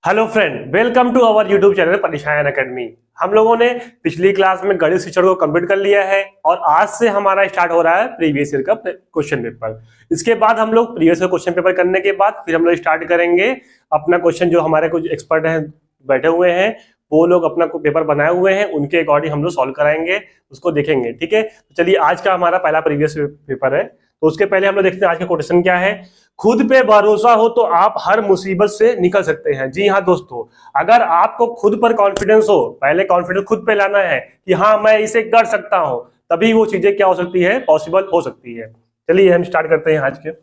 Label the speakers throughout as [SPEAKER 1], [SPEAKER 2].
[SPEAKER 1] Hello friend, welcome to our YouTube channel Pareshan academy. हम लोगों ने पिछली क्लास में गणित शिक्षण को कंप्लीट कर लिया है और आज से हमारा स्टार्ट हो रहा है प्रीवियस ईयर का क्वेश्चन पेपर। इसके बाद हम लोग प्रीवियस ईयर क्वेश्चन पेपर करने के बाद फिर हम लोग स्टार्ट करेंगे अपना क्वेश्चन। जो हमारे कुछ एक्सपर्ट हैं बैठे हुए हैं, वो लोग अपना पेपर बनाए हुए हैं, उनके अकॉर्डिंग हम लोग सॉल्व कराएंगे, उसको देखेंगे। ठीक है, तो चलिए आज का हमारा पहला प्रीवियस पेपर है। तो उसके पहले हम लोग देखते हैं आज का क्वेश्चन क्या है। खुद पे भरोसा हो तो आप हर मुसीबत से निकल सकते हैं। जी हाँ दोस्तों, अगर आपको खुद पर कॉन्फिडेंस हो, पहले कॉन्फिडेंस खुद पे लाना है कि हाँ मैं इसे कर सकता हूं, तभी वो चीजें क्या हो सकती है, पॉसिबल हो सकती है। चलिए हम स्टार्ट करते हैं आज के। तो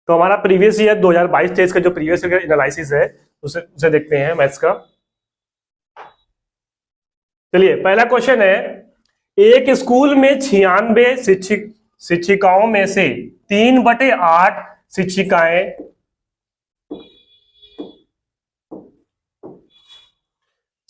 [SPEAKER 1] हमारा प्रीवियस ईयर 2022-23 का जो प्रीवियस ईयर एनालिसिस है उसे देखते हैं मैथ्स का। चलिए पहला क्वेश्चन है, एक स्कूल में 96 शिक्षिकाओं में से 3/8 शिक्षिकाएं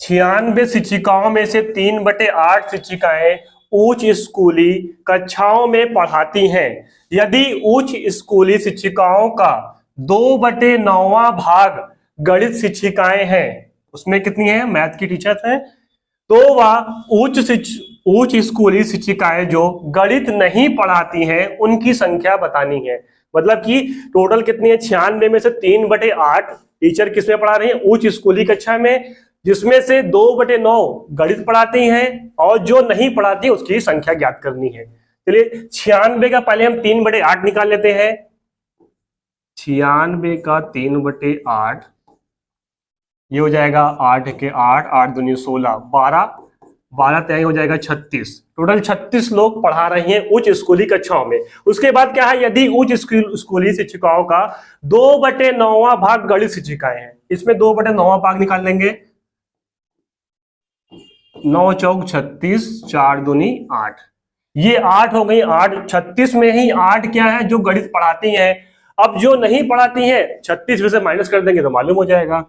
[SPEAKER 1] 96 शिक्षिकाओं में से 3/8 शिक्षिकाएं उच्च स्कूली कक्षाओं में पढ़ाती हैं। यदि उच्च स्कूली शिक्षिकाओं का 2/9 भाग गणित शिक्षिकाएं हैं, उसमें कितनी है, मैथ की टीचर्स हैं, तो वह उच्च स्कूली शिक्षिकाएं जो गणित नहीं पढ़ाती हैं उनकी संख्या बतानी है। मतलब कि टोटल कितनी है, 96 में से 3/8 टीचर किसमें पढ़ा रही हैं, उच्च स्कूली कक्षा में, जिसमें से 2/9 गणित पढ़ाती हैं और जो नहीं पढ़ाती उसकी संख्या ज्ञात करनी है। चलिए 96 का पहले हम 3/8 निकाल लेते हैं। 96 का 3/8 ये हो जाएगा 8 के 8, 8 दूनी 16, 12 तय हो जाएगा 36। टोटल 36 लोग पढ़ा रही हैं उच्च स्कूली कक्षाओं में। उसके बाद क्या है, यदि उच्च स्कूली शिक्षिकाओं का 2/9 भाग गणित शिक्षिकाएं हैं, इसमें 2/9 भाग निकाल लेंगे। 9 चौक 36, 4 दूनी 8, ये 8 हो गई। 8 36 में ही 8 क्या है, जो गणित पढ़ाती हैं। अब जो नहीं पढ़ाती हैं 36 में से माइनस कर देंगे तो मालूम हो जाएगा,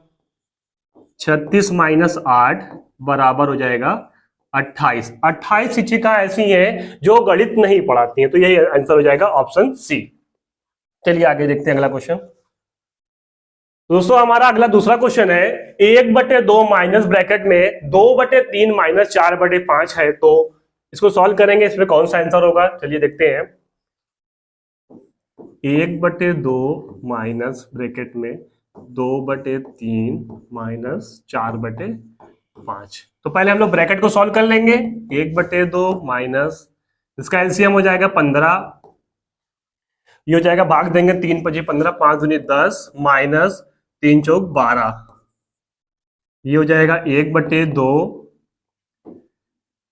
[SPEAKER 1] 36 - 8 बराबर हो जाएगा 28। 28 शिक्षिका ऐसी हैं जो गणित नहीं पढ़ाती हैं, तो यही आंसर हो जाएगा ऑप्शन सी। चलिए आगे देखते हैं अगला क्वेश्चन। दोस्तों हमारा अगला दूसरा क्वेश्चन है, 1/2 माइनस ब्रैकेट में 2/3 - 4/5 है, तो इसको सॉल्व करेंगे, इसमें कौन सा आंसर होगा। चलिए देखते हैं। 1/2 माइनस ब्रैकेट में 2/3 - 4/5, तो पहले हम लोग ब्रैकेट को सॉल्व कर लेंगे। 1/2 माइनस, इसका एलसीएम हो जाएगा 15, ये हो जाएगा भाग देंगे 3 × 5 = 15, 5 दूनी 10 माइनस 3 चौक 12, ये हो जाएगा 1/2।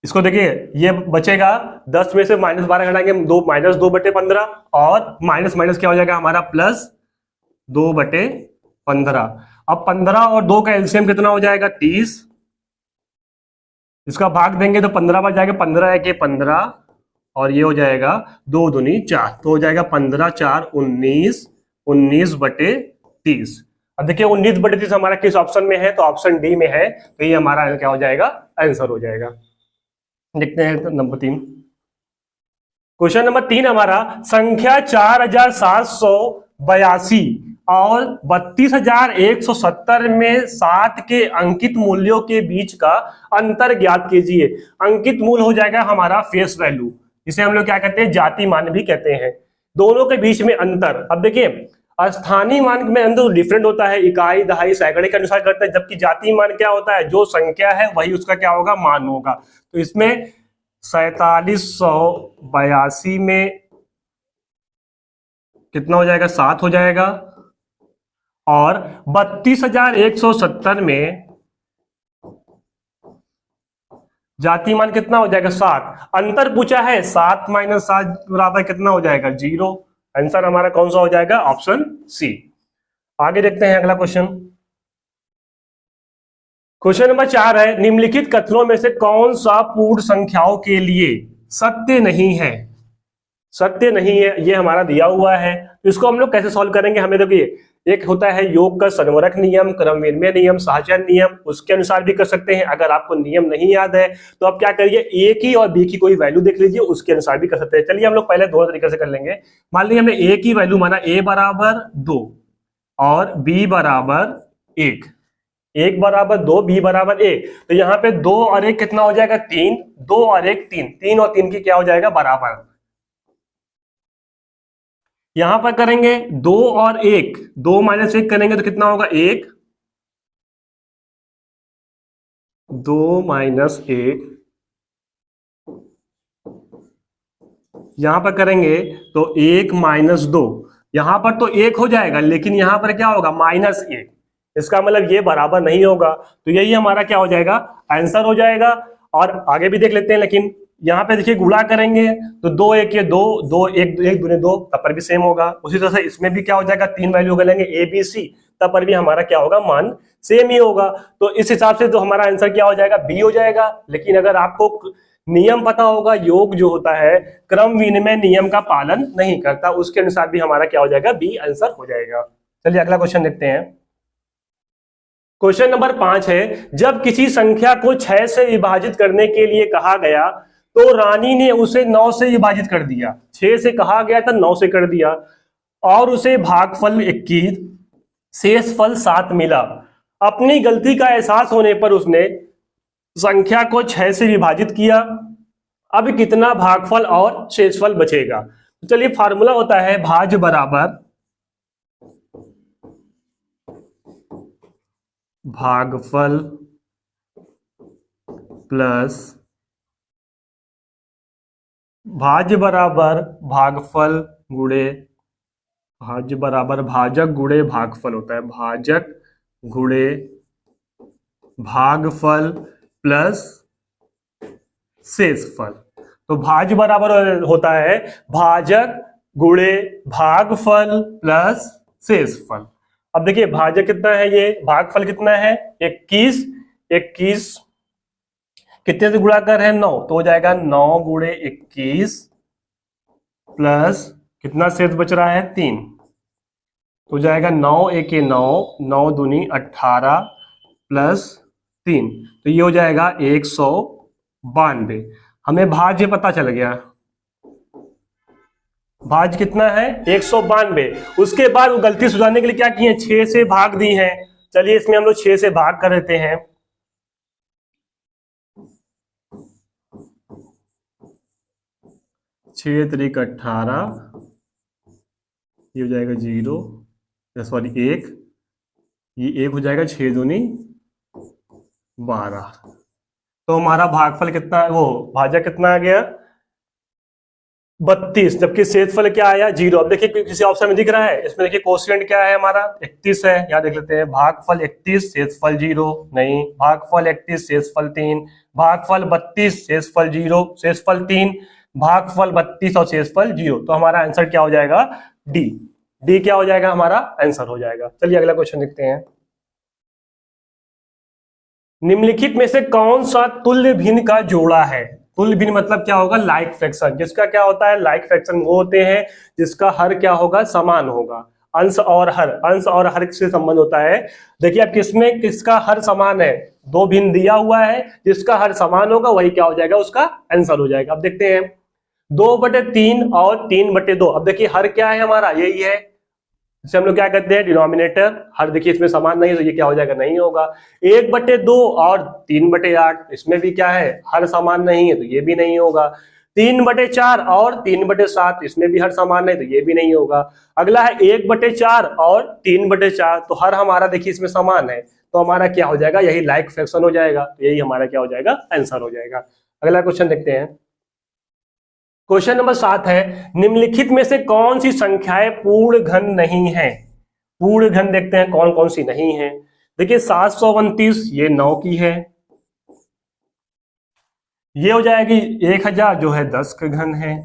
[SPEAKER 1] इसको देखिए ये बचेगा, 10 में से -12 घटाएंगे, 2 - 2/15 और माइनस माइनस क्या हो जाएगा हमारा प्लस 2/15। अब 15 और 2 का एलसीएम कितना हो जाएगा 30, इसका भाग देंगे तो 15 बच जाएगा, 15 × 1 = 15 और ये हो जाएगा 2 दूनी 4, तो हो जाएगा 15 × 4 = 19, 19/30। अब देखिए 19/30 हमारा किस ऑप्शन में है, तो ऑप्शन डी में है, तो ये हमारा क्या हो जाएगा, आंसर हो जाएगा। देखते हैं नंबर 3। क्वेश्चन नंबर 3 हमारा, संख्या 4782 और 32170 में 7 के अंकित मूल्यों के बीच का अंतर ज्ञात कीजिए। अंकित मूल्य हो जाएगा हमारा फेस वैल्यू, जिसे हम लोग क्या कहते हैं, जाति मान भी कहते हैं। दोनों के बीच में अंतर, अब देखिए स्थानीय मान में अंतर डिफरेंट होता है, इकाई दहाई सैकड़े के अनुसार करते हैं, जबकि जाति मान क्या होता है, जो संख्या है वही उसका क्या होगा, मान होगा। तो इसमें 4782 में कितना हो जाएगा, 7 हो जाएगा, और 32170 में जाति मान कितना हो जाएगा, 7। अंतर पूछा है, 7 - 7 बराबर कितना हो जाएगा, 0। आंसर हमारा कौन सा हो जाएगा, ऑप्शन सी। आगे देखते हैं अगला क्वेश्चन। क्वेश्चन नंबर 4 है, निम्नलिखित कथनों में से कौन सा पूर्ण संख्याओं के लिए सत्य नहीं है। सत्य नहीं है ये हमारा दिया हुआ है, तो इसको हम लोग कैसे सॉल्व करेंगे। हमें देखिए, एक होता है योग का संवरक नियम, क्रमविनिमय नियम, सहचर नियम, उसके अनुसार भी कर सकते हैं। अगर आपको नियम नहीं याद है तो आप क्या करिए, ए की और बी की कोई वैल्यू देख लीजिए, उसके अनुसार भी कर सकते हैं। चलिए हम लोग पहले दोनों तरीके से कर लेंगे। मान लीजिए हमने ए की वैल्यू माना, ए बराबर 2 और b बराबर 1, 1 बराबर 2, b बराबर 1। तो यहाँ पे 2 और 1 कितना हो जाएगा 3, 2 और 1 3, 3 और 3 की क्या हो जाएगा बराबर। यहां पर करेंगे 2 और 1, 2 माइनस 1 करेंगे तो कितना होगा 1, 2 माइनस 1। यहां पर करेंगे तो 1 माइनस 2, यहां पर तो 1 हो जाएगा लेकिन यहां पर क्या होगा -1, इसका मतलब ये बराबर नहीं होगा। तो यही हमारा क्या हो जाएगा आंसर हो जाएगा। और आगे भी देख लेते हैं, लेकिन यहाँ पे देखिए गुणा करेंगे तो 2 1 ये 2, 2 1 1 दूने 2, तब पर भी सेम होगा। उसी तरह से इसमें भी क्या हो जाएगा 3 वैल्यू लेंगे ए बी सी, तब पर भी हमारा क्या होगा मान सेम ही होगा। तो इस हिसाब से तो हमारा आंसर क्या हो जाएगा बी हो जाएगा। लेकिन अगर आपको नियम पता होगा, योग जो होता है क्रम विनिमय नियम का पालन नहीं करता, उसके अनुसार भी हमारा क्या हो जाएगा बी आंसर हो जाएगा। चलिए अगला क्वेश्चन देखते हैं। क्वेश्चन नंबर 5 है, जब किसी संख्या को 6 से विभाजित करने के लिए कहा गया तो रानी ने उसे 9 से विभाजित कर दिया। 6 से कहा गया था 9 से कर दिया और उसे भागफल 21 शेषफल 7 मिला। अपनी गलती का एहसास होने पर उसने संख्या को 6 से विभाजित किया। अब कितना भागफल और शेषफल बचेगा। तो चलिए फार्मूला होता है भाज्य बराबर भागफल प्लस भाज्य बराबर भागफल गुणे भाज्य बराबर भाजक गुणे भागफल होता है, भाजक गुणे भागफल प्लस शेषफल। तो भाज्य बराबर होता है भाजक गुणे भागफल प्लस शेषफल। अब देखिए भाजक कितना है, ये भागफल कितना है 21, 21 कितने से गुणा कर है 9, तो हो जाएगा 9 गुणे 21 प्लस कितना शेष बच रहा है 3, तो हो जाएगा 9 1 9, 9 दूनी 18 प्लस 3, तो ये हो जाएगा 192। हमें भाज्य पता चल गया, भाज्य कितना है 192। उसके बाद वो गलती सुधारने के लिए क्या किए 6 से भाग दी है। चलिए इसमें हम लोग 6 से भाग कर देते हैं। छः त्रिक 18, ये हो जाएगा 0, सॉरी 1, ये 1 हो जाएगा 6 दूनी 12। तो हमारा भागफल कितना, वो भाजक कितना आ गया 32, जबकि शेषफल क्या आया 0। अब देखिए किसी ऑप्शन में दिख रहा है, इसमें देखिए कोशिएंट क्या है हमारा 31 है, यहाँ देख लेते हैं भागफल 31 शेषफल 0 नहीं, भागफल 31 शेषफल 3, भागफल 32 शेषफल 0 शेषफल 3, भागफल 32 और शेषफल 0। तो हमारा आंसर क्या हो जाएगा डी, डी क्या हो जाएगा हमारा आंसर हो जाएगा। चलिए अगला क्वेश्चन देखते हैं। निम्नलिखित में से कौन सा तुल्य भिन्न का जोड़ा है। तुल्य भिन्न मतलब क्या होगा लाइक फ्रैक्शन, जिसका क्या होता है लाइक फ्रैक्शन वो होते हैं जिसका हर क्या होगा समान होगा। अंश और हर, अंश और हर से संबंध होता है। देखिए अब किसमें किसका हर समान है, दो भिन्न दिया हुआ है, जिसका हर समान होगा वही क्या हो जाएगा उसका आंसर हो जाएगा। अब देखते हैं 2/3 और 3/2। अब देखिए हर क्या है हमारा यही है, इसे हम लोग क्या कहते हैं डिनोमिनेटर। हर देखिए इसमें समान नहीं है तो ये क्या हो जाएगा नहीं होगा। 1/2 और 3/8, इसमें भी क्या है हर समान नहीं है तो ये भी नहीं होगा। 3/4 और 3/7, इसमें भी हर समान नहीं तो ये भी नहीं होगा। अगला है 1/4 और 3/4, तो हर हमारा देखिए इसमें समान है तो हमारा क्या हो जाएगा यही लाइक फ्रैक्शन हो जाएगा, तो यही हमारा क्या हो जाएगा आंसर हो जाएगा। अगला क्वेश्चन देखते हैं। क्वेश्चन नंबर 7 है, निम्नलिखित में से कौन सी संख्याएं पूर्ण घन नहीं है। पूर्ण घन देखते हैं कौन कौन सी नहीं है। देखिए 729 ये 9 की है, ये हो जाएगी 1000 जो है 10 का घन है,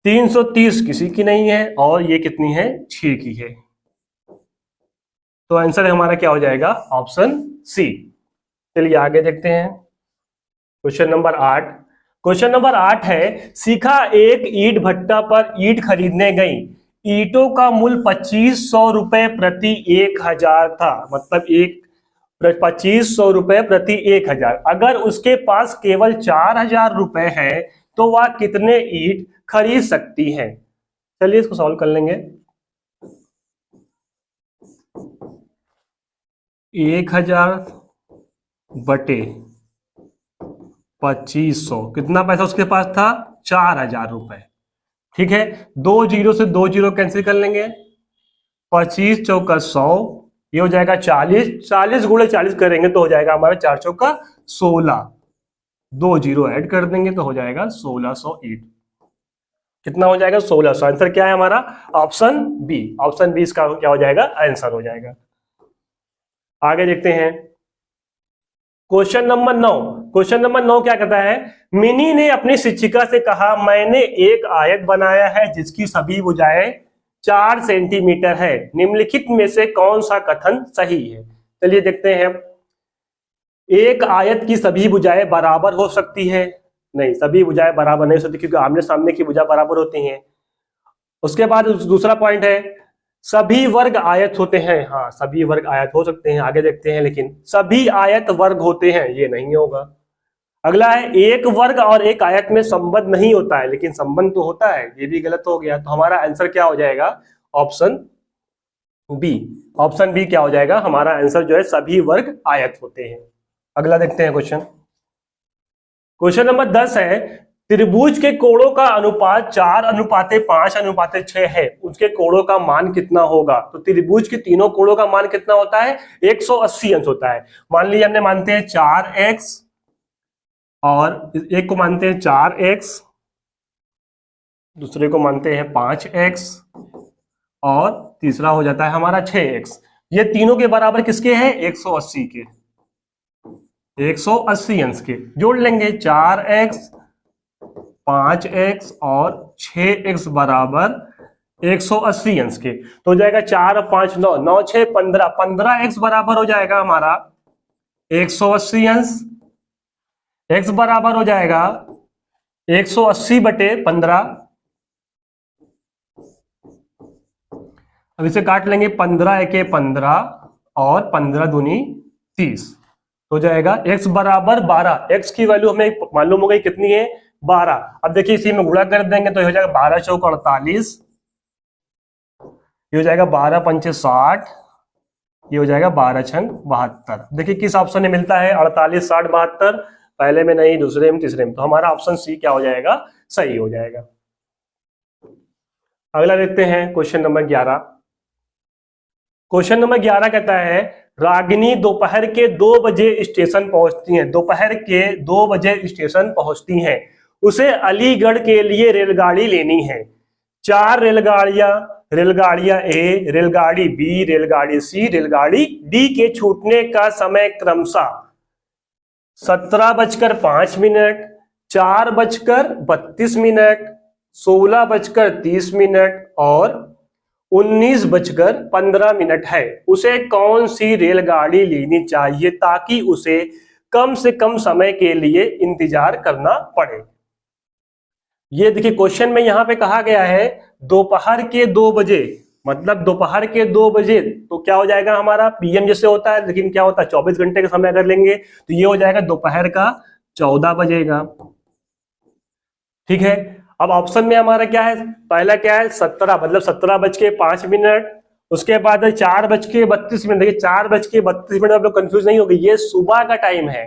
[SPEAKER 1] 330 किसी की नहीं है और ये कितनी है 6 की है। तो आंसर हमारा क्या हो जाएगा ऑप्शन सी। चलिए आगे देखते हैं क्वेश्चन नंबर 8। क्वेश्चन नंबर 8 है, शिखा एक ईंट भट्टा पर ईंट खरीदने गई। ईंटों का मूल्य 2500 रुपए प्रति 1000 था, मतलब 2500 रुपए प्रति 1000। अगर उसके पास केवल 4000 रुपए है तो वह कितने ईंट खरीद सकती है। चलिए इसको सॉल्व कर लेंगे। 1000 बटे 2500, कितना पैसा उसके पास था? 4000 रुपए। ठीक है, 2 जीरो से 2 जीरो कैंसिल कर लेंगे, 25 चौका 100, ये हो जाएगा 40, 40 गुणे 40 करेंगे तो हो जाएगा हमारा 4 चौका 16, 2 जीरो ऐड कर देंगे तो हो जाएगा 1600 ईट। कितना हो जाएगा? 1600। आंसर क्या है हमारा? Option B. ऑप्शन बी इसका क्या हो जाएगा? आंसर हो जाएगा। आगे देखते हैं क्वेश्चन नंबर 9। क्वेश्चन नंबर 9 क्या कहता है? मिनी ने अपनी शिक्षिका से कहा, मैंने एक आयत बनाया है जिसकी सभी भुजाएं 4 सेंटीमीटर है, निम्नलिखित में से कौन सा कथन सही है? चलिए देखते हैं। एक आयत की सभी भुजाएं बराबर हो सकती है? नहीं, सभी भुजाएं बराबर नहीं हो सकती क्योंकि आमने सामने की भुजा बराबर होती हैं। उसके बाद दूसरा पॉइंट है, सभी वर्ग आयत होते हैं। हाँ, सभी वर्ग आयत हो सकते हैं, आगे देखते हैं। लेकिन सभी आयत वर्ग होते हैं, ये नहीं होगा। अगला है, एक वर्ग और एक आयत में संबंध नहीं होता है, लेकिन संबंध तो होता है, ये भी गलत हो गया। तो हमारा आंसर क्या हो जाएगा? Option B. ऑप्शन बी क्या हो जाएगा? हमारा आंसर जो है सभी वर्ग आयत होते हैं। अगला देखते हैं क्वेश्चन। क्वेश्चन नंबर 10 है, त्रिभुज के कोणों का अनुपात 4:5:6 है, उसके कोणों का मान कितना होगा? तो त्रिभुज के तीनों कोणों का मान कितना होता है? 180 अंश होता है। मान लीजिए हमने मानते हैं 4x और एक को मानते हैं 4x, दूसरे को मानते हैं 5x और तीसरा हो जाता है हमारा 6x। ये तीनों के बराबर किसके हैं? 180 के, 180 अंश के। जोड़ लेंगे 4x 5x और 6x बराबर 180 अंश के, तो हो जाएगा 4 और 5 9, 9 6 15, 15x बराबर हो जाएगा हमारा 180 अंश। x बराबर हो जाएगा 180 बटे 15। अब इसे काट लेंगे, 15 एके 15 और 15 दूनी 30, हो जाएगा x बराबर 12। x की वैल्यू हमें मालूम हो गई कितनी है? 12। अब देखिए इसी में गुणा कर देंगे तो ये हो जाएगा 12 चौक 48, ये हो जाएगा 12 पंचे 60, ये हो जाएगा 12 छंग 72। देखिए किस ऑप्शन में मिलता है 48 60 72? पहले में नहीं, दूसरे में, तीसरे में। तो हमारा ऑप्शन सी क्या हो जाएगा? सही हो जाएगा। अगला देखते हैं क्वेश्चन नंबर 11। क्वेश्चन नंबर 11 कहता है, रागिनी दोपहर के 2 बजे स्टेशन पहुंचती हैं। दोपहर के 2 बजे स्टेशन पहुंचती हैं, उसे अलीगढ़ के लिए रेलगाड़ी लेनी है। 4 रेलगाड़ियां ए, रेलगाड़ी बी, रेलगाड़ी सी, रेलगाड़ी डी के छूटने का समय क्रमशः 17:05, 4:32, 16:30 और 19:15 है। उसे कौन सी रेलगाड़ी लेनी चाहिए ताकि उसे कम से कम समय के लिए इंतजार करना पड़े? ये देखिए क्वेश्चन में यहां पे कहा गया है दोपहर के 2 बजे, मतलब दोपहर के 2 बजे तो क्या हो जाएगा हमारा? पीएम जैसे होता है, लेकिन क्या होता है 24 घंटे का समय अगर लेंगे तो ये हो जाएगा दोपहर का 14 बजेगा। ठीक है, अब ऑप्शन में हमारा क्या है? पहला क्या है? 17, मतलब 17:05। उसके बाद 4:32। देखिए 4:32 आप लोग कंफ्यूज नहीं होगी, ये सुबह का टाइम है।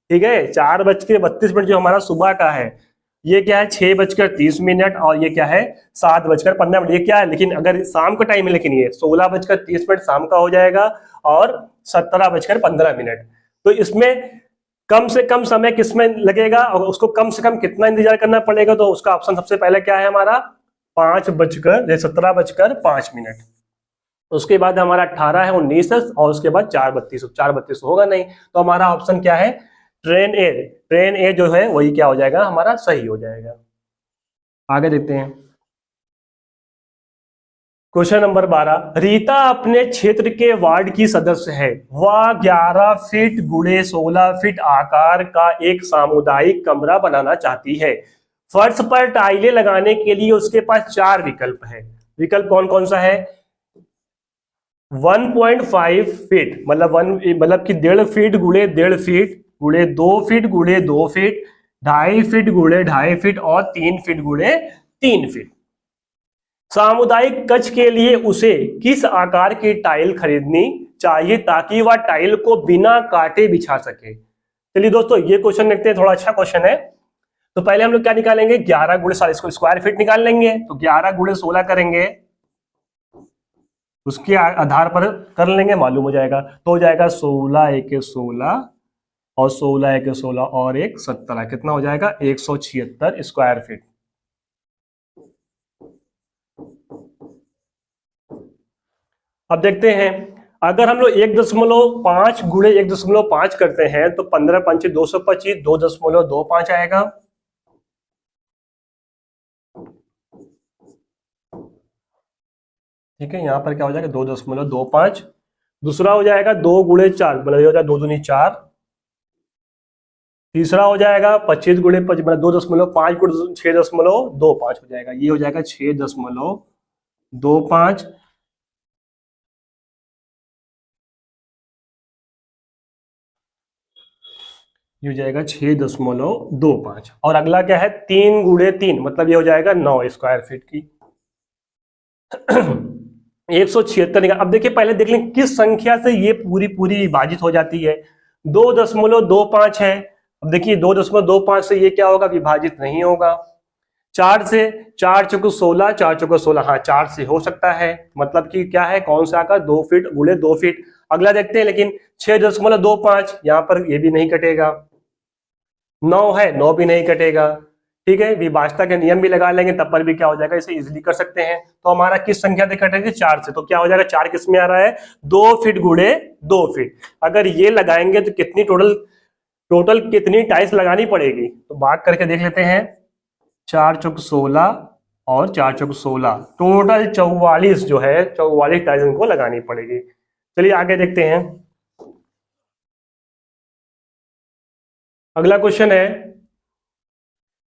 [SPEAKER 1] ठीक है, 4:32 जो हमारा सुबह का है, ये क्या है? 6:30 और ये क्या है? 7:15। ये क्या है? लेकिन अगर शाम का टाइम है, लेकिन ये 16:30 शाम का हो जाएगा और 17:15। तो इसमें कम से कम समय किसमें लगेगा और उसको कम से कम कितना इंतजार करना पड़ेगा? तो उसका ऑप्शन सबसे पहले क्या है हमारा? 17:05। उसके बाद हमारा 18 है, 19 है और उसके बाद 4:32 होगा नहीं, तो हमारा ऑप्शन क्या है? ट्रेन ए। ट्रेन ए जो है वही क्या हो जाएगा? हमारा सही हो जाएगा। आगे देखते हैं क्वेश्चन नंबर 12। रीता अपने क्षेत्र के वार्ड की सदस्य है। वह 11 फीट गुणे 16 फीट आकार का एक सामुदायिक कमरा बनाना चाहती है। फर्श पर टाइलें लगाने के लिए उसके पास 4 विकल्प है। विकल्प कौन कौन सा है? 1.5 फीट, मतलब कि 1.5 फीट गुणे 1.5 फीट गुणे 2 फीट गुणे 2 फीट, 2.5 फीट गुणे 2.5 फीट और 3 फीट गुणे 3 फीट। सामुदायिक कक्ष के लिए उसे किस आकार की टाइल खरीदनी चाहिए ताकि वह टाइल को बिना काटे बिछा सके। चलिए दोस्तों ये क्वेश्चन देखते हैं, थोड़ा अच्छा क्वेश्चन है। तो पहले हम लोग क्या निकालेंगे, 11 गुणे 40 को स्क्वायर फीट निकाल लेंगे। तो 11 गुणे 16 करेंगे, उसके आधार पर कर लेंगे, मालूम हो जाएगा। तो हो जाएगा 16 एक 16 और 16 एक 16 और एक 17, कितना हो जाएगा 176 स्क्वायर फीट। अब देखते हैं, अगर हम लोग 1.5 गुणे 1.5 करते हैं तो 15 पंचे 225, 2.25 आएगा। ठीक है, यहां पर क्या हो जाएगा 2.25। दूसरा हो जाएगा 2 गुणे 4, मतलब ये हो जाएगा 2 दूनी 4। तीसरा हो जाएगा 25 गुणे 5, मतलब 2.5 गुणे 6.25 हो जाएगा, ये हो जाएगा 6.25। ये हो जाएगा 6.25। और अगला क्या है 3 गुणे 3, मतलब ये हो जाएगा 9 स्क्वायर फीट की। 176 निकाल। अब देखिए पहले देख लें किस संख्या से ये पूरी पूरी विभाजित हो जाती है। 2.25 है। अब देखिए 2.25 से ये क्या होगा, विभाजित नहीं होगा। 4 से, 4 चौको 16, 4 चौको 16, हाँ 4 से हो सकता है, मतलब कि क्या है, कौन सा आकार, 2 फीट गुणे 2 फीट। अगला देखते हैं, लेकिन 6.25 यहां पर ये भी नहीं कटेगा। 9 है, 9 भी नहीं कटेगा। ठीक है, विभाजता के नियम भी लगा लेंगे, तब पर भी क्या हो जाएगा, इसे इजीली कर सकते हैं। तो हमारा किस संख्या से कटेगी, 4 से। तो क्या हो जाएगा, 4 किस में आ रहा है, 2 फीट गुणे 2 फीट। अगर ये लगाएंगे तो कितनी टोटल कितनी टाइल्स लगानी पड़ेगी, तो बात करके देख लेते हैं। 4 चौक 16 और 4 चौक 16, टोटल 44 जो है, 44 टाइल्स इनको लगानी पड़ेगी। चलिए आगे देखते हैं। अगला क्वेश्चन है,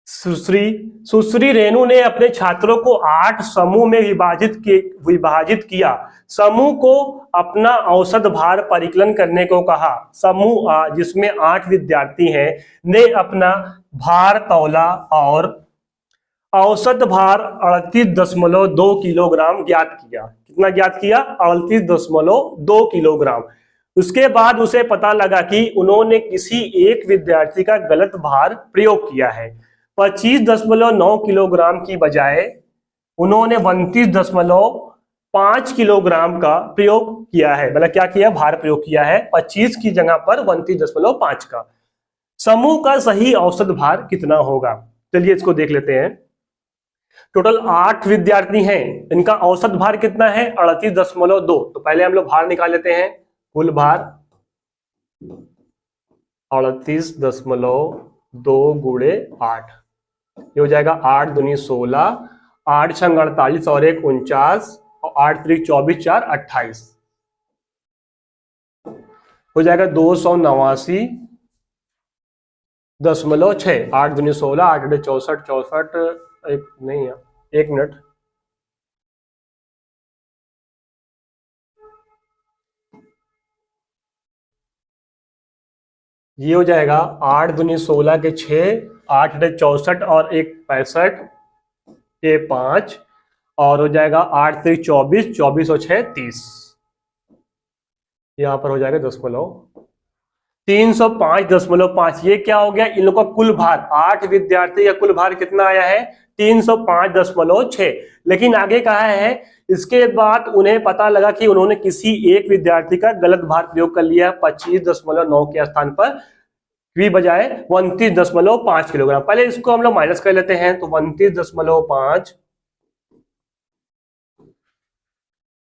[SPEAKER 1] सुश्री रेणु ने अपने छात्रों को 8 समूह में विभाजित किया। समूह को अपना औसत भार परिकलन करने को कहा। समूह आ, जिसमें 8 विद्यार्थी हैं, ने अपना भार तौला और औसत भार 38.2 किलोग्राम ज्ञात किया। कितना ज्ञात किया, 38.2 किलोग्राम। उसके बाद उसे पता लगा कि उन्होंने किसी एक विद्यार्थी का गलत भार प्रयोग किया है। 25.9 किलोग्राम की बजाय उन्होंने 32.5 किलोग्राम का प्रयोग किया है। मतलब क्या किया, भार प्रयोग किया है, 25 की जगह पर 32.5 का। समूह का सही औसत भार कितना होगा, चलिए इसको देख लेते हैं। टोटल 8 विद्यार्थी हैं, इनका औसत भार कितना है, 38.2। तो पहले हम लोग भार निकाल लेते हैं। कुल भार 38.2 गुणे 8, ये हो जाएगा 8 दूनी 16, 8 छंग 48 और 1 49 और 8 त्रिक 24, 4 28, हो जाएगा 289.6। 8 दूनी 16, 8 अड़े 64, 64 एक नहीं है, 1 मिनट, ये हो जाएगा 8 दूनी 16 के 6, 8 अड़े 64 और 1 65 के 5, और हो जाएगा 8 त्रिक 24, 24 और 6 30, यहां पर हो जाएगा 305.5। ये क्या हो गया, इन लोगों का कुल भार, 8 विद्यार्थी का कुल भार कितना आया है, 305.6। लेकिन आगे कहा है, इसके बाद उन्हें पता लगा कि उन्होंने किसी एक विद्यार्थी का गलत भार प्रयोग कर लिया, 25.9 के स्थान पर भी बजाय 29.5 किलोग्राम। पहले इसको हम लोग माइनस कर लेते हैं। तो 29.5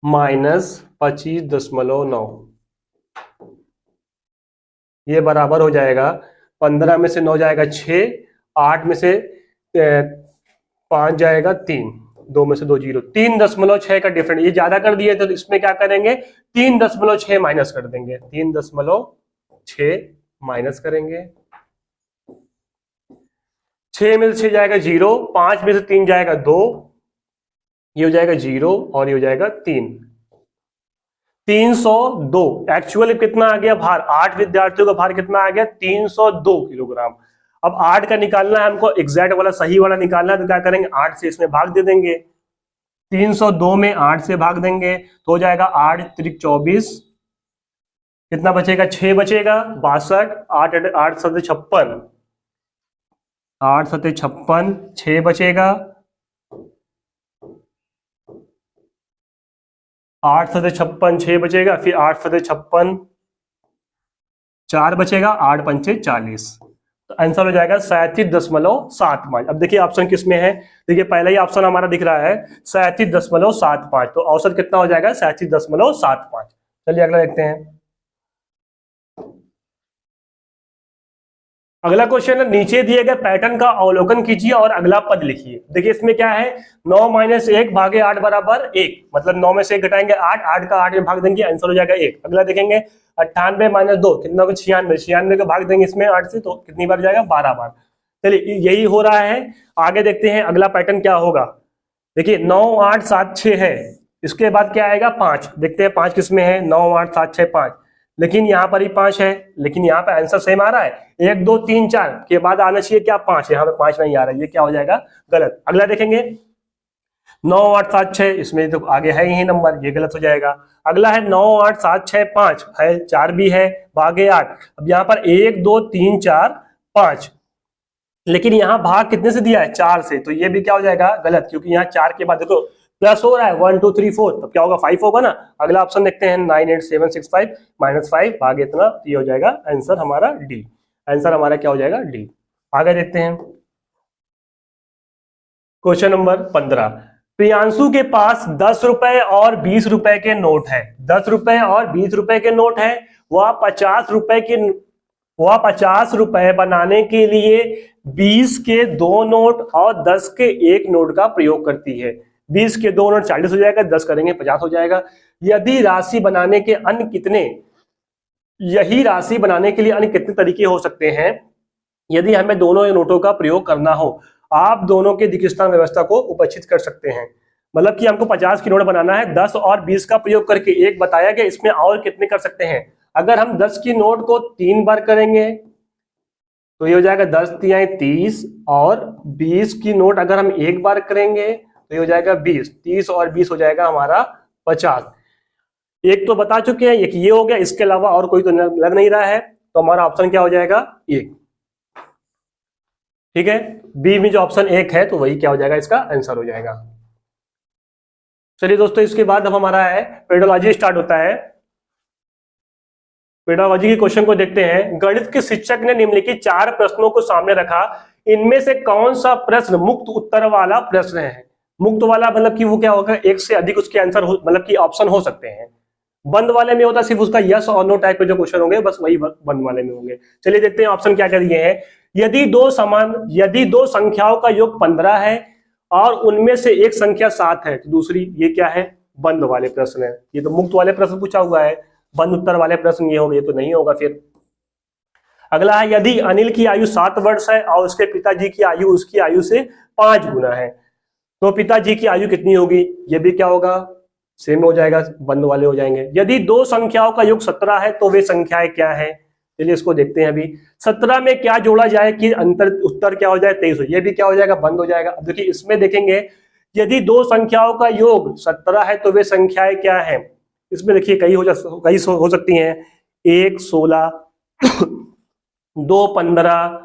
[SPEAKER 1] माइनस 25.9, ये बराबर हो जाएगा 15 में से 9 जाएगा 6, 8 में से 5 जाएगा 3, 2 में से 2 0, 3.6 का डिफरेंस। ये ज्यादा कर दिए तो इसमें क्या करेंगे, 3.6 माइनस कर देंगे, 3.6 माइनस करेंगे। 6 में से 6 जाएगा 0, 5 में से 3 जाएगा 2, ये हो जाएगा 0 और ये हो जाएगा 3, 302। एक्चुअली कितना आ गया भार, 8 विद्यार्थियों का भार कितना आ गया, 302 किलोग्राम। अब 8 का निकालना है हमको, एग्जैक्ट वाला सही वाला निकालना है, तो क्या करेंगे, 8 से इसमें भाग दे देंगे। 302 में 8 से भाग देंगे तो हो जाएगा 8 त्रिक 24, कितना बचेगा, 6 बचेगा, 62, 8 8 7 56, 8 7 56, 6 बचेगा, 8 7 56, 6 बचेगा, फिर 8 7 56, 4 बचेगा, 8 पंचे 40। तो आंसर हो जाएगा 37.75। अब देखिए ऑप्शन किसमें है, देखिए पहला ही ऑप्शन हमारा दिख रहा है 37.75, तो औसत कितना हो जाएगा 37.75। चलिए अगला देखते हैं। अगला क्वेश्चन है, नीचे दिए गए पैटर्न का अवलोकन कीजिए और अगला पद लिखिए। देखिए इसमें क्या है, 9 - 1 भागे 8 बराबर 1, मतलब 9 में से 1 घटाएंगे 8, 8 का 8 में भाग देंगे, आंसर हो जाएगा 1। अगला देखेंगे 98 - 2 कितना होगा, 96, 96 का भाग देंगे इसमें 8 से, तो कितनी बार जाएगा, 12 बार। चलिए यही हो रहा है, आगे देखते हैं अगला पैटर्न क्या होगा। देखिए 9 8 7 6 है, इसके बाद क्या आएगा 5, देखते हैं 5 किसमें है, 9 8 7 6 5, लेकिन यहाँ पर ही 5 है, लेकिन यहाँ पे आंसर सेम आ रहा है, 1 2 3 4 के बाद आना चाहिए क्या 5, यहाँ पे 5 नहीं आ रहा है, ये क्या हो जाएगा गलत। अगला देखेंगे 9 8 7 6, इसमें तो आगे है ही नंबर, ये गलत हो जाएगा। अगला है 9 8 7 6 5 है, 4 भी है, भागे 8, अब यहाँ पर 1 2 3 4 5, लेकिन यहाँ भाग कितने से दिया है, 4 से, तो ये भी क्या हो जाएगा गलत, क्योंकि यहाँ 4 के बाद देखो प्लस हो रहा है 1 2 3 4, तब क्या होगा 5 होगा ना। अगला ऑप्शन देखते हैं 9 8 7 6 5 -5 भागे इतना, तो ये हो जाएगा आंसर हमारा डी। आंसर हमारा क्या हो जाएगा डी। आगे देखते हैं क्वेश्चन नंबर 15। प्रियांशु के पास 10 रुपए और 20 रुपए के नोट है, 10 रुपए और 20 रुपए के नोट है, वह 50 रुपए बनाने के लिए 20 के 2 नोट और 10 के 1 नोट का प्रयोग करती है। 20 के 2 नोट 40 हो जाएगा, 10 करेंगे 50 हो जाएगा। यही राशि बनाने के अन्य कितने तरीके हो सकते हैं यदि हमें दोनों नोटों का प्रयोग करना हो। आप दोनों के दिक्स्थान व्यवस्था को उपेक्षित कर सकते हैं, मतलब कि हमको 50 की नोट बनाना है, 10 और 20 का प्रयोग करके एक बताया गया, इसमें और कितने कर सकते हैं। अगर हम 10 की नोट को 3 बार करेंगे तो ये हो जाएगा 10 तिहाई 30, और 20 की नोट अगर हम 1 बार करेंगे तो ये हो जाएगा 20, 30 और 20 हो जाएगा हमारा 50। एक तो बता चुके हैं, एक ये हो गया, इसके अलावा और कोई तो लग नहीं रहा है, तो हमारा ऑप्शन क्या हो जाएगा 1। ठीक है, बी में जो ऑप्शन 1 है तो वही क्या हो जाएगा, इसका आंसर हो जाएगा। चलिए दोस्तों, इसके बाद अब हमारा है पेडोलॉजी स्टार्ट होता है। पेडोलॉजी के क्वेश्चन को देखते हैं। गणित के शिक्षक ने निम्नलिखित 4 प्रश्नों को सामने रखा, इनमें से कौन सा प्रश्न मुक्त उत्तर वाला प्रश्न है। मुक्त वाला मतलब कि वो क्या होगा, एक से अधिक उसके आंसर मतलब कि ऑप्शन हो सकते हैं। बंद वाले में होता सिर्फ उसका यस और नो टाइप के जो क्वेश्चन होंगे, बस वही बंद वाले में होंगे। चलिए देखते हैं ऑप्शन क्या क्या दिए हैं। यदि दो संख्याओं का योग 15 है और उनमें से एक संख्या 7 है तो दूसरी, ये क्या है, बंद वाले प्रश्न है। ये तो मुक्त वाले प्रश्न पूछा हुआ है, बंद उत्तर वाले प्रश्न ये होंगे, ये तो नहीं होगा फिर। अगला है, यदि अनिल की आयु 7 वर्ष है और उसके पिताजी की आयु उसकी आयु से 5 गुना है, तो पिताजी की आयु कितनी होगी, ये भी क्या होगा, सेम हो जाएगा, बंद वाले हो जाएंगे। यदि 2 संख्याओं का योग 17 है तो वे संख्याएं क्या है। चलिए इसको देखते हैं। अभी 17 में क्या जोड़ा जाए कि उत्तर क्या हो जाए 23 हो, ये भी क्या हो जाएगा, बंद हो जाएगा। अब देखिए इसमें देखेंगे, यदि 2 संख्याओं का योग 17 है तो वे संख्याएं क्या है। इसमें देखिए कई हो सकती हैं, 1 16, 2 15,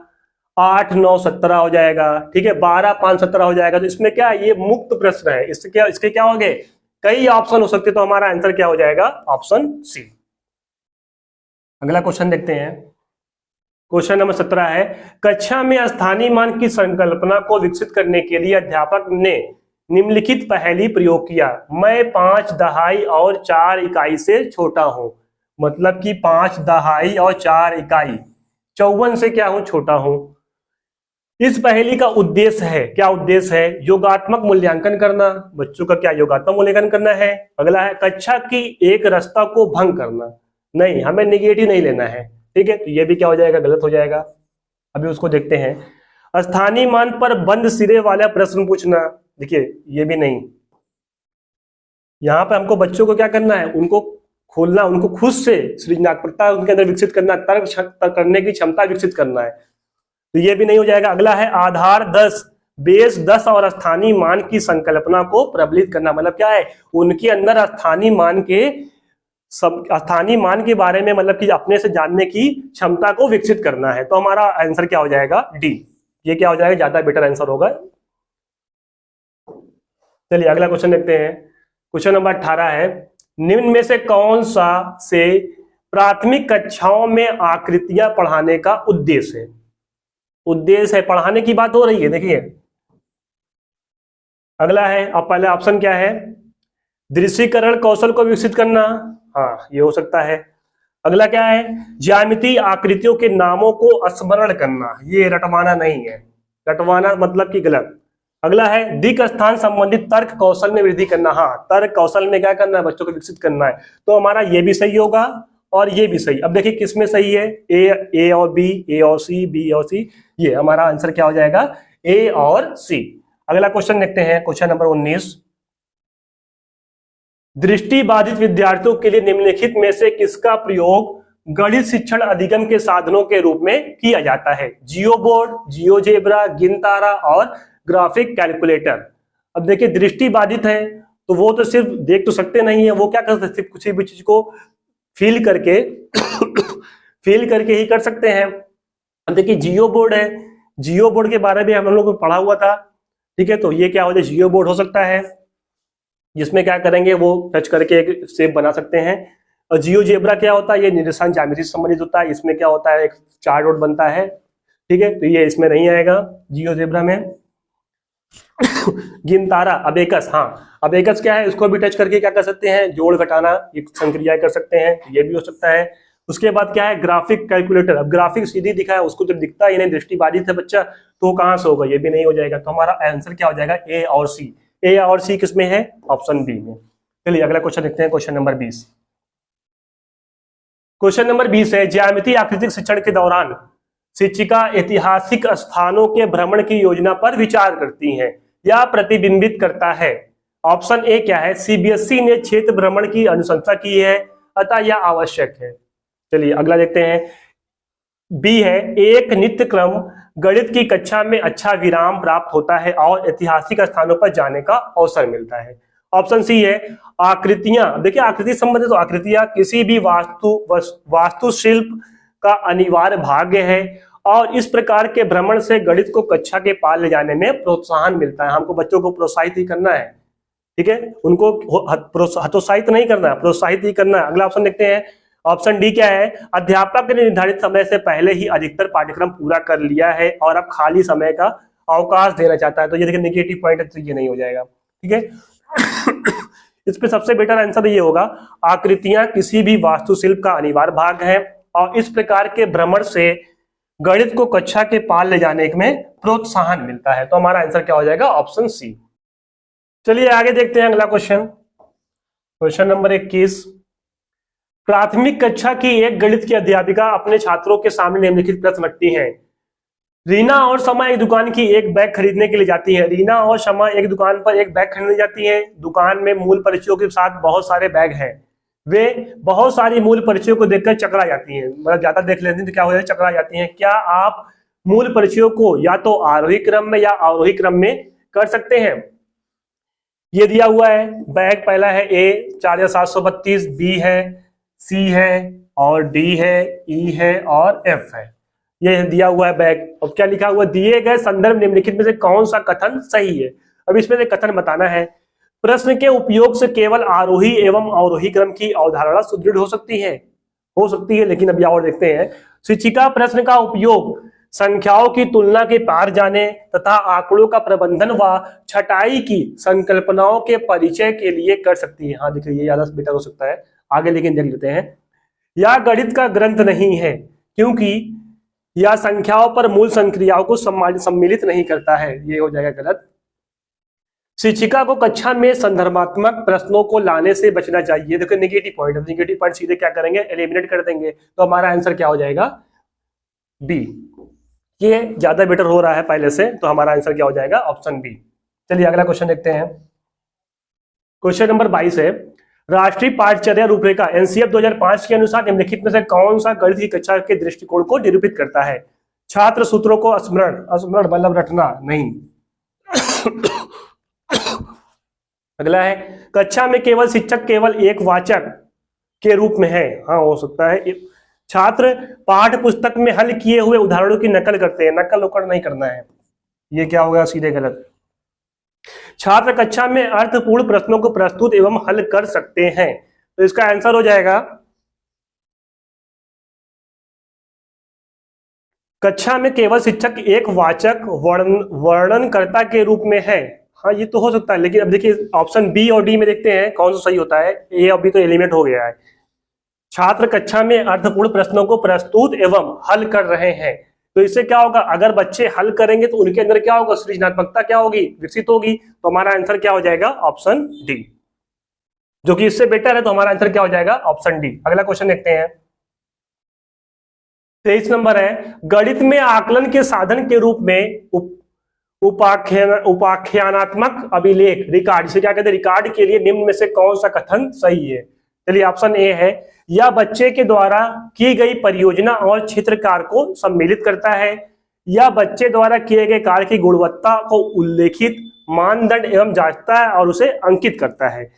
[SPEAKER 1] 8 9 17 हो जाएगा, ठीक है, 12 5 17 हो जाएगा। तो इसमें क्या, ये मुक्त प्रश्न है, इसके क्या होंगे, कई ऑप्शन हो सकते, तो हमारा आंसर क्या हो जाएगा, ऑप्शन सी। अगला क्वेश्चन देखते हैं। क्वेश्चन नंबर 17 है, कक्षा में स्थानीय मान की संकल्पना को विकसित करने के लिए अध्यापक ने निम्नलिखित पहेली प्रयोग किया। मैं 5 दहाई और 4 इकाई से छोटा हूं, मतलब कि 5 दहाई और 4 इकाई 54 से क्या हूं, छोटा हूं। इस पहेली का उद्देश्य है, क्या उद्देश्य है, योगात्मक मूल्यांकन करना, बच्चों का क्या योगात्मक मूल्यांकन करना है। अगला है, कक्षा की एक रस्ता को भंग करना, नहीं, हमें निगेटिव नहीं लेना है, ठीक है, तो ये भी क्या हो जाएगा, गलत हो जाएगा। अभी उसको देखते हैं। स्थानीय मान पर बंद सिरे वाला प्रश्न पूछना, देखिए ये भी नहीं। यहां पर हमको बच्चों को क्या करना है, उनको खोलना, उनको खुद से सृजनात्मकता उनके अंदर विकसित करना, तर्क करने की क्षमता विकसित करना है, तो ये भी नहीं हो जाएगा। अगला है, आधार 10 बेस 10 और स्थानीय मान की संकल्पना को प्रबलित करना, मतलब क्या है, उनके अंदर स्थानीय मान के स्थानीय मान के बारे में, मतलब कि अपने से जानने की क्षमता को विकसित करना है। तो हमारा आंसर क्या हो जाएगा? डी। ये क्या हो जाएगा? ज्यादा बेटर आंसर होगा। चलिए अगला क्वेश्चन देखते हैं। क्वेश्चन नंबर 18 है, निम्न में से कौन सा से प्राथमिक कक्षाओं में आकृतियां पढ़ाने का उद्देश्य है? उद्देश्य है, पढ़ाने की बात हो रही है। देखिए अगला है, अब पहला ऑप्शन क्या है? दृश्यीकरण कौशल को विकसित करना, हाँ ये हो सकता है। अगला क्या है? ज्यामितीय आकृतियों के नामों को स्मरण करना, ये रटवाना नहीं है, रटवाना मतलब कि गलत। अगला है दिक् स्थान संबंधित तर्क कौशल में वृद्धि करना, हाँ तर्क कौशल में क्या करना है? बच्चों को विकसित करना है। तो हमारा ये भी सही होगा और ये भी सही। अब देखिए किस में सही है? ए और बी, ए और सी, बी और सी। ये हमारा आंसर क्या हो जाएगा? ए और सी। अगला क्वेश्चन देखते हैं, क्वेश्चन नंबर 19। दृष्टिबाधित विद्यार्थियों के लिए निम्नलिखित में से किसका प्रयोग गणित शिक्षण अधिगम के साधनों के रूप में किया जाता है? जियो बोर्ड, जियोजेब्रा, गिनतारा और ग्राफिक कैलकुलेटर। अब देखिए दृष्टिबाधित है तो वो तो सिर्फ देख तो सकते नहीं है, वो क्या कर सकते? किसी भी चीज को फील करके फील करके ही कर सकते हैं। अब देखिए जियो बोर्ड है, जियो बोर्ड के बारे में हम लोग को पढ़ा हुआ था, ठीक है। तो ये क्या हो जाए? जियो बोर्ड हो सकता है, जिसमें क्या करेंगे वो टच करके एक शेप बना सकते हैं। और जियो जेब्रा क्या होता है? ये निर्देशांक ज्यामिति से संबंधित होता है। इसमें क्या होता है? एक चार्ट बोर्ड बनता है, ठीक है। तो ये इसमें नहीं आएगा जियो जेब्रा में। गिनतारा, अबेकस, हाँ अबेकस क्या है? इसको भी टच करके क्या कर सकते हैं? जोड़ घटाना, एक संक्रिया कर सकते हैं, ये भी हो सकता है। उसके बाद क्या है? Graphic calculator. अब ग्राफिक सीधी दिखा है, उसको तो दिखता ही नहीं, दृष्टिबाधित है बच्चा, तो कहां से होगा? ये भी नहीं हो जाएगा। तो हमारा आंसर क्या हो जाएगा? ए और सी। ए और सी किसमें है? ऑप्शन बी में। चलिए अगला क्वेश्चन देखते हैं, क्वेश्चन नंबर 20। क्वेश्चन नंबर 20 है, ज्यामितीय आकृतिक शिक्षण के दौरान शिक्षिका ऐतिहासिक स्थानों के भ्रमण की योजना पर विचार करती हैं या प्रतिबिंबित करता है। ऑप्शन ए क्या है? सीबीएसई ने क्षेत्र भ्रमण की अनुशंसा की है अतः यह आवश्यक है। चलिए अगला देखते हैं। बी है, एक नित्य क्रम गणित की कक्षा में अच्छा विराम प्राप्त होता है और ऐतिहासिक स्थानों पर जाने का अवसर मिलता है। ऑप्शन सी है, आकृतियां। देखिए आकृति संबंधित, तो आकृतियां किसी भी वास्तुशिल्प का अनिवार्य भाग है और इस प्रकार के भ्रमण से गणित को कक्षा के पार ले जाने में प्रोत्साहन मिलता है। हमको बच्चों को प्रोत्साहित ही करना है, ठीक है, उनको हतोत्साहित नहीं करना है, प्रोत्साहित ही करना है। अगला ऑप्शन देखते हैं, ऑप्शन डी क्या है? अध्यापक ने निर्धारित समय से पहले ही अधिकतर पाठ्यक्रम पूरा कर लिया है और अब खाली समय का अवकाश देना चाहता है। तो ये देखिए नेगेटिव पॉइंट है, तो ये नहीं हो जाएगा, ठीक है। इस पे सबसे बेटर आंसर ये होगा, आकृतियां किसी भी वास्तुशिल्प का अनिवार्य भाग है और इस प्रकार के भ्रमण से गणित को कक्षा के पार ले जाने में प्रोत्साहन मिलता है। तो हमारा आंसर क्या हो जाएगा? Option C. चलिए आगे देखते हैं अगला क्वेश्चन, क्वेश्चन नंबर 21। प्राथमिक कक्षा की एक गणित की अध्यापिका अपने छात्रों के सामने निम्नलिखित प्रश्न रखती है। रीना और शमा एक दुकान की एक बैग खरीदने के लिए जाती है। रीना और शमा एक दुकान पर एक बैग खरीदने जाती है। दुकान में मूल परिचयों के साथ बहुत सारे बैग हैं। वे बहुत सारी मूल परिचयों को देखकर चकरा जाती हैं, मतलब ज्यादा देख लेती हैं तो क्या हो जाता है? चकरा जाती हैं। क्या आप मूल परिचयों को या तो आरोही क्रम में या अवरोही क्रम में कर सकते हैं? ये दिया हुआ है, बैग पहला है ए 4732, बी है, सी है और डी है, ई है और एफ है। ये दिया हुआ है बैग। अब क्या लिखा हुआ? दिए गए संदर्भ निम्नलिखित में से कौन सा कथन सही है? अब इसमें से कथन बताना है। प्रश्न के उपयोग से केवल आरोही एवं अवरोही क्रम की अवधारणा सुदृढ़ हो सकती है, लेकिन अभी और देखते हैं। शिक्षिका प्रश्न का उपयोग संख्याओं की तुलना के पार जाने तथा आंकड़ों का प्रबंधन व छटाई की संकल्पनाओं के परिचय के लिए कर सकती है। हाँ देखिए ये ज्यादा बेटर हो सकता है आगे, लेकिन देख लेते हैं। यह गणित का ग्रंथ नहीं है क्योंकि यह संख्याओं पर मूल संक्रियाओं को सम्मिलित नहीं करता है। ये हो जाएगा गलत। शिक्षिका को कक्षा में संदर्भात्मक प्रश्नों को लाने से बचना चाहिए। देखो नेगेटिव पॉइंट, नेगेटिव पॉइंट सीधे क्या करेंगे? एलिमिनेट कर देंगे। तो हमारा आंसर क्या हो जाएगा? बी। ये ज्यादा बेटर हो रहा है पहले से, तो हमारा आंसर क्या हो जाएगा? Option B. चलिए अगला क्वेश्चन देखते हैं, क्वेश्चन नंबर 22 है, राष्ट्रीय पाठचर्या रूपरेखा एनसीएफ 2005 के अनुसार निम्नलिखित में से कौन सा गणित की कक्षा के दृष्टिकोण को निरूपित करता है? छात्र सूत्रों को स्मरण मतलब रटना नहीं। अगला है, कक्षा में केवल शिक्षक केवल एक वाचक के रूप में है, हाँ हो सकता है। छात्र पाठ्य पुस्तक में हल किए हुए उदाहरणों की नकल करते हैं, नकल उकल नहीं करना है, ये क्या होगा सीधे गलत। छात्र कक्षा में अर्थपूर्ण प्रश्नों को प्रस्तुत एवं हल कर सकते हैं, तो इसका आंसर हो जाएगा कक्षा में केवल शिक्षक एक वाचक वर्णनकर्ता के रूप में है। हाँ ये तो हो सकता है, लेकिन अब देखिए ऑप्शन बी और डी में देखते हैं कौन सा सही होता है। ए अभी तो एलिमिनेट हो गया है। छात्र कक्षा में अर्थपूर्ण प्रश्नों को प्रस्तुत एवं हल कर रहे हैं, तो इससे क्या होगा, अगर बच्चे हल करेंगे तो उनके अंदर क्या होगा, सृजनात्मकता क्या होगी, विकसित होगी। तो हमारा आंसर क्या हो जाएगा, ऑप्शन डी, जो कि इससे बेटर है। तो हमारा आंसर क्या हो जाएगा, ऑप्शन डी। अगला क्वेश्चन देखते हैं, 23 नंबर है, गणित में आकलन के साधन के रूप में उपाख्यानात्मक अभिलेख रिकॉर्ड, इसे क्या कहते हैं, रिकॉर्ड के लिए निम्न में से कौन सा कथन सही है। चलिए ऑप्शन ए है, या बच्चे के द्वारा की गई परियोजना और क्षेत्रकार को सम्मिलित करता है, या बच्चे द्वारा किए गए कार्य की गुणवत्ता को उल्लेखित मानदंड एवं जांचता है और उसे अंकित करता है,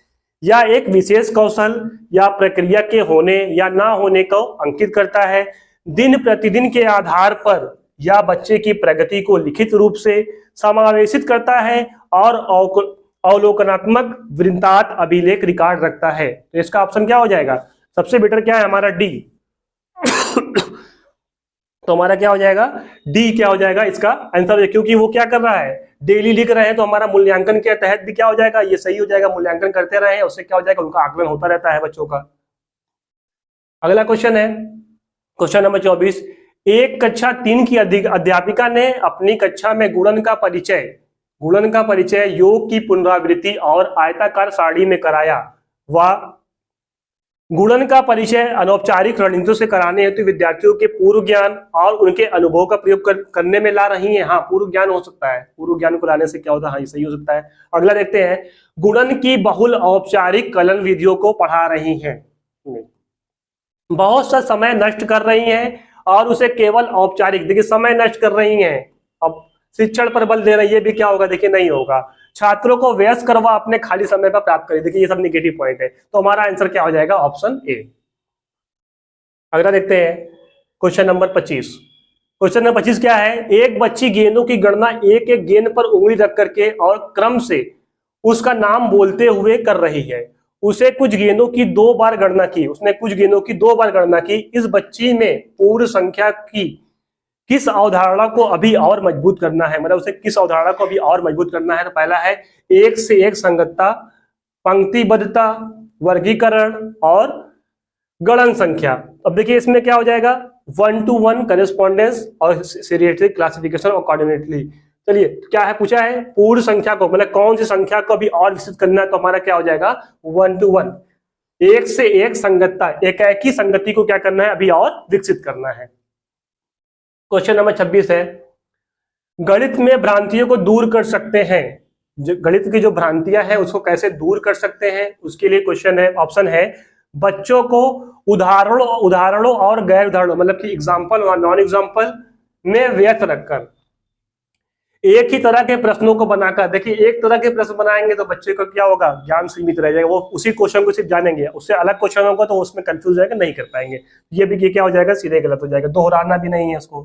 [SPEAKER 1] या एक विशेष कौशल या प्रक्रिया के होने या ना होने को अंकित करता है, दिन प्रतिदिन के आधार पर या बच्चे की प्रगति को लिखित रूप से समावेशित करता है और अवलोकनात्मक वृत्तांत अभिलेख रिकॉर्ड रखता है। तो इसका ऑप्शन क्या हो जाएगा, सबसे बेटर क्या है हमारा डी। तो हमारा क्या हो जाएगा, डी क्या हो जाएगा इसका आंसर, क्योंकि वो क्या कर रहा है, डेली लिख रहे हैं, तो हमारा मूल्यांकन के तहत भी क्या हो जाएगा, ये सही हो जाएगा। मूल्यांकन करते रहे, उससे क्या हो जाएगा, उनका आकलन होता रहता है बच्चों का। अगला क्वेश्चन है क्वेश्चन नंबर 24, एक कक्षा 3 की अध्यापिका ने अपनी कक्षा में गुणन का परिचय योग की पुनरावृत्ति और आयताकार सारणी में कराया। वह गुणन का परिचय अनौपचारिक रणनीतियों से कराने हेतु विद्यार्थियों के पूर्व ज्ञान और उनके अनुभव का प्रयोग करने में ला रही हैं। हाँ पूर्व ज्ञान हो सकता है, पूर्व ज्ञान को लाने से क्या होता है, हाँ सही हो सकता है। अगला देखते हैं, गुणन की बहुल औपचारिक कलन विधियों को पढ़ा रही हैं, बहुत सा समय नष्ट कर रही हैं और उसे केवल औपचारिक, देखिए समय नष्ट कर रही हैं, अब शिक्षण पर बल दे रही है भी क्या होगा, देखिए नहीं होगा। छात्रों को व्यस्त करवा अपने खाली समय पर प्राप्त करें, देखिए ये सब नेगेटिव पॉइंट है। तो हमारा आंसर क्या हो जाएगा, ऑप्शन ए। अगला देखते हैं क्वेश्चन नंबर 25। क्वेश्चन नंबर 25 क्या है, एक बच्ची गेंदों की गणना एक एक गेंद पर उंगली रख करके और क्रम से उसका नाम बोलते हुए कर रही है। उसने कुछ गेंदों की 2 बार गणना की। इस बच्ची में पूर्ण संख्या की किस अवधारणा को अभी और मजबूत करना है, मतलब उसे किस अवधारणा को अभी और मजबूत करना है। तो पहला है एक से एक संगतता, पंक्तिबद्धता, वर्गीकरण और गणन संख्या। अब देखिए इसमें क्या हो जाएगा, 1-to-1 करेस्पॉन्डेंस और सीरियलिटी क्लासिफिकेशन और कोऑर्डिनेटली। चलिए क्या है पूछा है, पूर्ण संख्या को मतलब कौन सी संख्या को अभी और विकसित करना है, तो हमारा क्या हो जाएगा 1-to-1, एक से एक संगतता, एक ही संगति को क्या करना है, अभी और विकसित करना है। क्वेश्चन नंबर 26 है, गणित में भ्रांतियों को दूर कर सकते हैं, गणित की जो भ्रांतियां हैं उसको कैसे दूर कर सकते हैं, उसके लिए क्वेश्चन है, ऑप्शन है, बच्चों को उदाहरणों और गैर उदाहरणों मतलब कि एग्जाम्पल और नॉन एग्जाम्पल में व्यर्थ रखकर एक ही तरह के प्रश्नों को बनाकर। देखिए एक तरह के प्रश्न बनाएंगे तो बच्चे को क्या होगा, ज्ञान सीमित रह जाएगा, वो उसी क्वेश्चन को सिर्फ जानेंगे, उससे अलग क्वेश्चन होगा तो उसमें कंफ्यूज जाएगा, नहीं कर पाएंगे। ये भी क्या हो जाएगा, सीधे गलत हो जाएगा। दोहराना भी नहीं है इसको,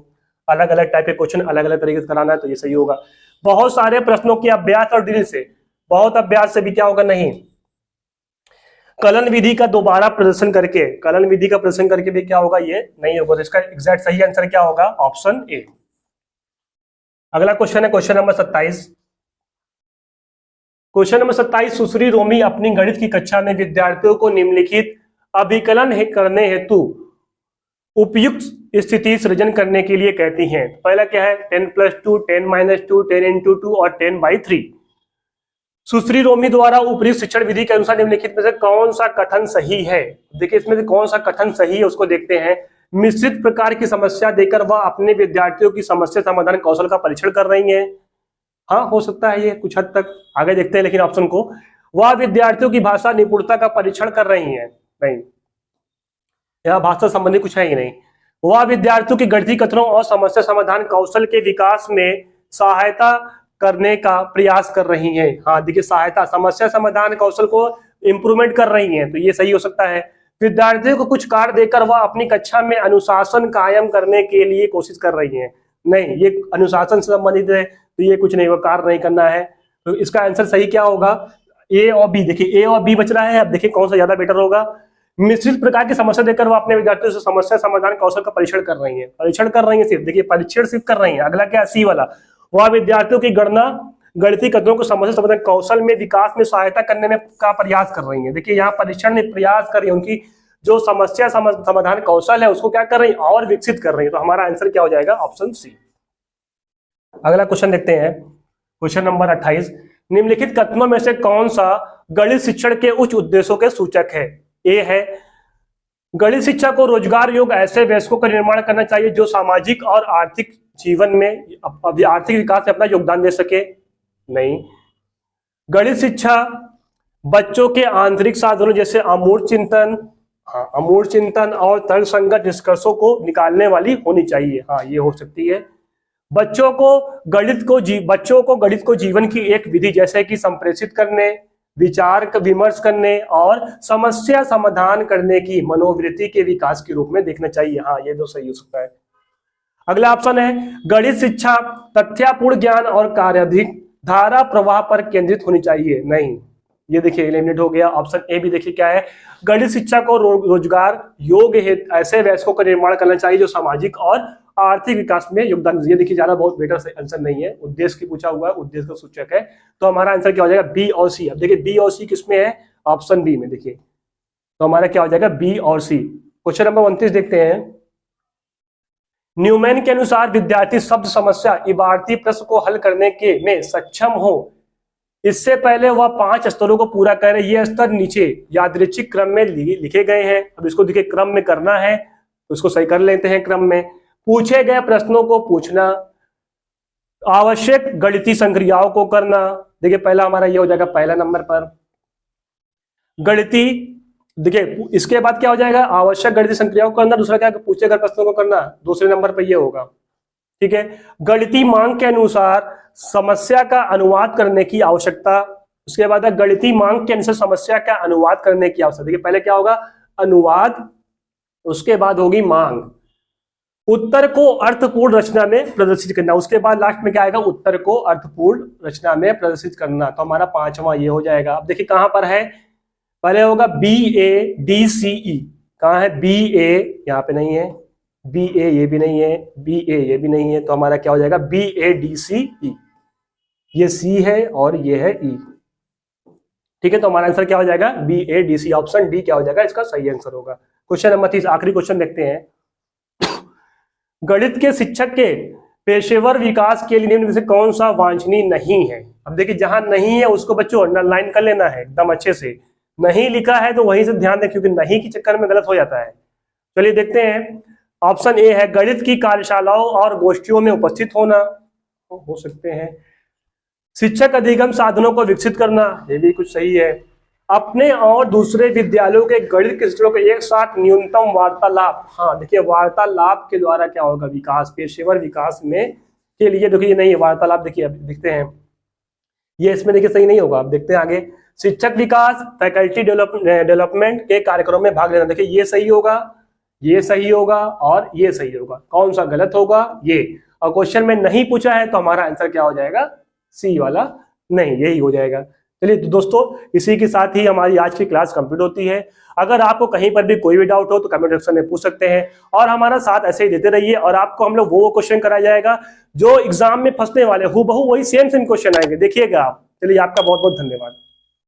[SPEAKER 1] अलग अलग टाइप के क्वेश्चन अलग अलग तरीके से कराना है, तो ये सही होगा। बहुत सारे प्रश्नों के अभ्यास और ड्रिल से, बहुत अभ्यास से भी क्या होगा, नहीं, कलन विधि का दोबारा प्रदर्शन करके, कलन विधि का प्रदर्शन करके भी क्या होगा, ये नहीं होगा। तो इसका एग्जैक्ट सही आंसर क्या होगा, ऑप्शन ए। अगला क्वेश्चन है क्वेश्चन नंबर 27। क्वेश्चन नंबर 27, सुश्री रोमी अपनी गणित की कक्षा में विद्यार्थियों को निम्नलिखित अभिकलन करने हेतु उपयुक्त स्थिति सृजन करने के लिए कहती हैं। पहला क्या है, 10+2, 10-2, 10×2 और 10/3। सुश्री रोमी द्वारा उपयुक्त शिक्षण विधि के अनुसार निम्नलिखित में से कौन सा कथन सही है। देखिए इसमें से कौन सा कथन सही है उसको देखते हैं। मिश्रित प्रकार की समस्या देकर वह अपने विद्यार्थियों की समस्या समाधान कौशल का परीक्षण कर रही हैं। हाँ हो सकता है ये कुछ हद तक, आगे देखते हैं लेकिन ऑप्शन को। वह विद्यार्थियों की भाषा निपुणता का परीक्षण कर रही हैं, नहीं, यह भाषा संबंधी कुछ है ही नहीं। वह विद्यार्थियों की गणितीय कथनों और समस्या समाधान कौशल के विकास में सहायता करने का प्रयास कर रही हैं। हाँ देखिए, सहायता, समस्या समाधान कौशल को इंप्रूवमेंट कर रही हैं, तो ये सही हो सकता है। विद्यार्थियों को कुछ कार्य देकर वह अपनी कक्षा में अनुशासन कायम करने के लिए कोशिश कर रही हैं। नहीं, ये अनुशासन से संबंधित है तो ये कुछ नहीं, वो कार्य नहीं करना है। तो इसका आंसर सही क्या होगा, ए और बी। देखिए ए और बी बच रहा है, अब देखिए कौन सा ज्यादा बेटर होगा। मिश्रित प्रकार की समस्या देकर वह अपने विद्यार्थियों से समस्या समाधान कौशल का परीक्षण कर रही है। परीक्षण कर रही है सिर्फ, देखिए परीक्षण सिर्फ कर रही है। अगला क्या, सी वाला, वह विद्यार्थियों की गणना गणितीय कदरों को समस्या समाधान कौशल में विकास में सहायता करने में का प्रयास कर रही है। देखिए यहाँ परीक्षण में प्रयास कर रही है, उनकी जो समस्या समाधान कौशल है उसको क्या कर रही है, और विकसित कर रही है। तो हमारा आंसर क्या हो जाएगा, ऑप्शन सी। अगला क्वेश्चन देखते हैं, क्वेश्चन नंबर 28। निम्नलिखित कथनों में से कौन सा गणित शिक्षण के उच्च उद्देश्यों के सूचक है। ए है, गणित शिक्षा को रोजगार योग्य ऐसे वयस्कों का निर्माण करना चाहिए जो सामाजिक और आर्थिक जीवन में आर्थिक विकास में अपना योगदान दे सके। नहीं, गणित शिक्षा बच्चों के आंतरिक साधनों जैसे अमूर्त चिंतन और तर्कसंगत निष्कर्षों को निकालने वाली होनी चाहिए। हाँ, ये हो सकती है। बच्चों को गणित को जीवन की एक विधि जैसे कि संप्रेषित करने, विचार विमर्श करने और समस्या समाधान करने की मनोवृत्ति के विकास के रूप में देखना चाहिए। हाँ, ये तो सही हो सकता है। अगला ऑप्शन है, गणित शिक्षा तथ्यपूर्ण ज्ञान और कार्याधिक धारा प्रवाह पर केंद्रित होनी चाहिए। नहीं, ये देखिए एलिमिनेट हो गया। ऑप्शन ए भी देखिए क्या है, गणित शिक्षा को रोजगार योग्य ऐसे वयस्कों का निर्माण करना चाहिए जो सामाजिक और आर्थिक विकास में योगदान। ये देखिए ज्यादा बहुत बेटर आंसर नहीं है, उद्देश्य की पूछा हुआ है, उद्देश्य का सूचक है। तो हमारा आंसर क्या हो जाएगा, बी और सी। अब देखिए बी और सी किसमें है, ऑप्शन बी में। देखिए तो हमारा क्या हो जाएगा, बी और सी। क्वेश्चन नंबर 29 देखते हैं। न्यूमैन के अनुसार विद्यार्थी शब्द समस्या इबारती प्रश्न को हल करने के में सक्षम हो इससे पहले वह 5 स्तरों को पूरा करे। ये स्तर नीचे यादृच्छिक क्रम में लिखे गए हैं। अब इसको देखिए क्रम में करना है तो इसको सही कर लेते हैं। क्रम में पूछे गए प्रश्नों को पूछना, आवश्यक गणितीय संक्रियाओं को करना। देखिए पहला हमारा ये हो जाएगा पहला नंबर पर गणितीय। देखिए इसके बाद क्या हो जाएगा, आवश्यक गणितीय संक्रियाओं को करना। दूसरा क्या, पूछे गए प्रश्नों को करना, दूसरे नंबर पर ये होगा। ठीक है, गणितीय मांग के अनुसार समस्या का अनुवाद करने की आवश्यकता। उसके बाद गणितीय मांग के अनुसार समस्या का अनुवाद करने की आवश्यकता। देखिए पहले क्या होगा, अनुवाद, उसके बाद होगी मांग। उत्तर को अर्थपूर्ण रचना में प्रदर्शित करना, उसके बाद लास्ट में क्या आएगा, उत्तर को अर्थपूर्ण रचना में प्रदर्शित करना। तो हमारा 5वां ये हो जाएगा। अब देखिए कहां पर है, पहले होगा BADCE। कहां है BA, यहाँ पे नहीं है। BA ये भी नहीं है, BA ये भी नहीं है। तो हमारा क्या हो जाएगा, BADCE। ये C है और ये है E। ठीक है, तो हमारा आंसर क्या हो जाएगा, BADC। ऑप्शन डी क्या हो जाएगा, इसका सही आंसर होगा। क्वेश्चन नंबर 30, आखिरी क्वेश्चन देखते हैं। गणित के शिक्षक के पेशेवर विकास के लिए निम्न में से कौन सा वांछनीय नहीं है। अब देखिए जहां नहीं है उसको बच्चों अंडरलाइन कर लेना है एकदम अच्छे से। नहीं लिखा है तो वहीं से ध्यान दें, क्योंकि नहीं के चक्कर में गलत हो जाता है। चलिए देखते हैं। ऑप्शन ए है, गणित की कार्यशालाओं और गोष्ठियों में उपस्थित होना, हो सकते हैं। शिक्षक अधिगम साधनों को विकसित करना, ये भी कुछ सही है। अपने और दूसरे विद्यालयों के गणित के शिक्षकों को एक साथ न्यूनतम वार्तालाप। हाँ देखिए, वार्तालाप के द्वारा क्या होगा, विकास, पेशेवर विकास में के लिए। देखिए नहीं है वार्तालाप, देखिए अब देखते हैं, ये इसमें देखिए सही नहीं होगा। अब देखते हैं आगे। शिक्षक विकास, फैकल्टी डेवलपमेंट के कार्यक्रम में भाग लेना। देखिए ये सही होगा, ये सही होगा और ये सही होगा। कौन सा गलत होगा, ये। और क्वेश्चन में नहीं पूछा है तो हमारा आंसर क्या हो जाएगा, सी वाला नहीं, यही हो जाएगा। चलिए तो दोस्तों, इसी के साथ ही हमारी आज की क्लास कंप्लीट होती है। अगर आपको कहीं पर भी कोई भी डाउट हो तो कमेंट सेक्शन में पूछ सकते हैं, और हमारा साथ ऐसे ही देते रहिए। और आपको हम लोग वो क्वेश्चन कराया जाएगा जो एग्जाम में फंसने वाले, हूबहू वही सेम क्वेश्चन आएंगे, देखिएगा आप। चलिए आपका बहुत बहुत धन्यवाद।